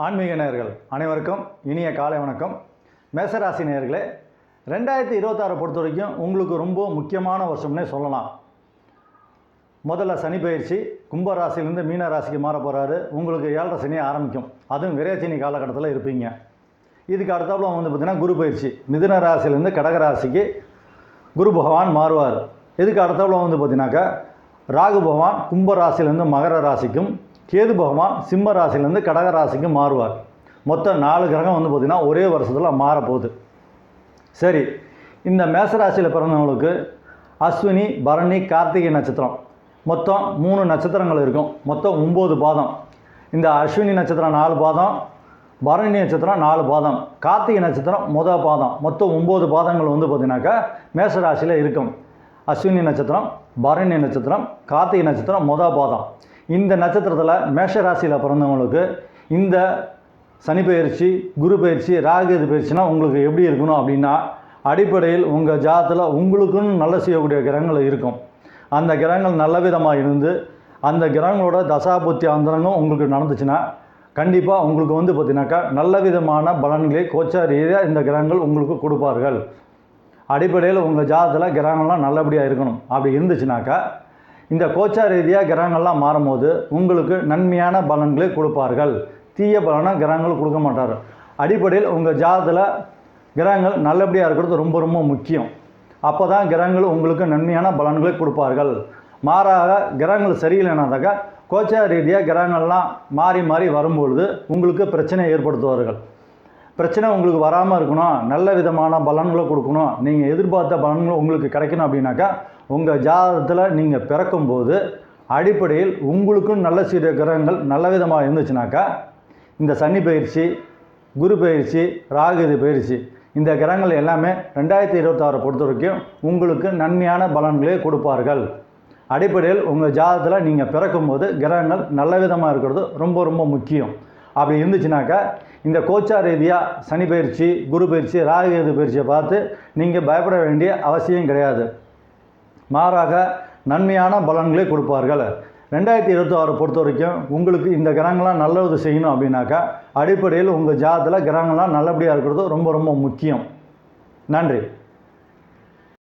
ஆன்மீக நேயர்கள் அனைவருக்கும் இனிய காலை வணக்கம். மேசராசி நேயர்களே, 2026 பொறுத்த வரைக்கும் உங்களுக்கு ரொம்ப முக்கியமான வருஷம்னே சொல்லலாம். முதல்ல சனி பயிற்சி கும்பராசிலேருந்து மீன ராசிக்கு மாற போகிறாரு. உங்களுக்கு 7.5 சனி ஆரம்பிக்கும். அதுவும் விரைச்சனி காலகட்டத்தில் இருப்பீங்க. இதுக்கு அடுத்தாப்புல பார்த்திங்கன்னா குரு பயிற்சி மிதுன ராசிலேருந்து கடகராசிக்கு குரு பகவான் மாறுவார். இதுக்கு அடுத்தாப்புல பார்த்தீங்கன்னாக்கா ராகு பகவான் கும்பராசிலேருந்து மகர ராசிக்கும் கேது பகவான் சிம்ம ராசிலேருந்து கடக ராசிக்கும் மாறுவார். மொத்தம் 4 கிரகம் பார்த்திங்கன்னா ஒரே வருஷத்தில் மாறப்போகுது. சரி, இந்த மேசராசியில் பிறந்தவங்களுக்கு அஸ்வினி பரணி கார்த்திகை நட்சத்திரம் மொத்தம் 3 நட்சத்திரங்கள் இருக்கும். மொத்தம் 9 பாதம். இந்த அஸ்வினி நட்சத்திரம் 4 பாதம், பரணி நட்சத்திரம் 4 பாதம், கார்த்திகை நட்சத்திரம் முதல் பாதம். மொத்தம் 9 பாதங்கள் பார்த்திங்கனாக்கா மேசராசியில் இருக்கும். அஸ்வினி நட்சத்திரம், பரணி நட்சத்திரம், கார்த்திகை நட்சத்திரம் முதல் பாதம். இந்த நட்சத்திரத்தில் மேஷராசியில் பிறந்தவங்களுக்கு இந்த சனி பயிற்சி குரு பயிற்சி ராகு பயிற்சினா உங்களுக்கு எப்படி இருக்கணும் அப்படின்னா, அடிப்படையில் உங்கள் ஜாதத்தில் உங்களுக்குன்னு நல்ல செய்யக்கூடிய கிரகங்கள் இருக்கும். அந்த கிரகங்கள் நல்ல விதமாக இருந்து அந்த கிரகங்களோட தசாபுத்தி அந்தரங்கம் உங்களுக்கு நடந்துச்சுன்னா கண்டிப்பாக உங்களுக்கு பார்த்திங்கனாக்கா நல்ல விதமான பலன்களை கோச்சார ரீதியாக இந்த கிரகங்கள் உங்களுக்கு கொடுப்பார்கள். அடிப்படையில் உங்கள் ஜாதத்தில் கிரகங்கள்லாம் நல்லபடியாக இருக்கணும். அப்படி இருந்துச்சுனாக்கா இந்த கோச்சார ரீதியாக கிரகங்கள்லாம் மாறும்போது உங்களுக்கு நன்மையான பலன்களை கொடுப்பார்கள். தீய பலனை கிரகங்கள் கொடுக்க மாட்டார். அடிப்படையில் உங்கள் ஜாதத்தில் கிரகங்கள் நல்லபடியாக இருக்கிறது ரொம்ப ரொம்ப முக்கியம். அப்போ தான் கிரகங்கள் உங்களுக்கு நன்மையான பலன்களை கொடுப்பார்கள். மாறாக கிரகங்கள் சரியில்லைனாக்கா கோச்சார ரீதியாக கிரகங்கள்லாம் மாறி மாறி வரும்பொழுது உங்களுக்கு பிரச்சனை ஏற்படுத்துவார்கள். பிரச்சனை உங்களுக்கு வராமல் இருக்கணும், நல்ல விதமான பலன்களை கொடுக்கணும், நீங்கள் எதிர்பார்த்த பலன்கள் உங்களுக்கு கிடைக்கணும் அப்படின்னாக்கா உங்கள் ஜாதகத்தில் நீங்கள் பிறக்கும்போது அடிப்படையில் உங்களுக்கும் நல்ல சிறிய கிரகங்கள் நல்ல விதமாக இருந்துச்சுனாக்கா இந்த சனி பயிற்சி குரு பயிற்சி ராகு பயிற்சி இந்த கிரகங்கள் எல்லாமே 2026 பொறுத்த வரைக்கும் உங்களுக்கு நன்மையான பலன்களே கொடுப்பார்கள். அடிப்படையில் உங்கள் ஜாதகத்தில் நீங்கள் பிறக்கும்போது கிரகங்கள் நல்ல விதமாக இருக்கிறது ரொம்ப ரொம்ப முக்கியம். அப்படி இருந்துச்சுனாக்கா இந்த கோச்சார ரீதியாக சனி பயிற்சி குரு பயிற்சி ராகு பயிற்சியை பார்த்து நீங்கள் பயப்பட வேண்டிய அவசியம் கிடையாது. மாறாக நன்மையான பலன்களே கொடுப்பார்கள். 2026 பொறுத்த வரைக்கும் உங்களுக்கு இந்த கிரகங்கள்லாம் நல்லது செய்யணும் அப்படின்னாக்கா அடிப்படையில் உங்கள் ஜாதத்தில் கிரகங்கள்லாம் நல்லபடியாக இருக்கிறது ரொம்ப ரொம்ப முக்கியம். நன்றி.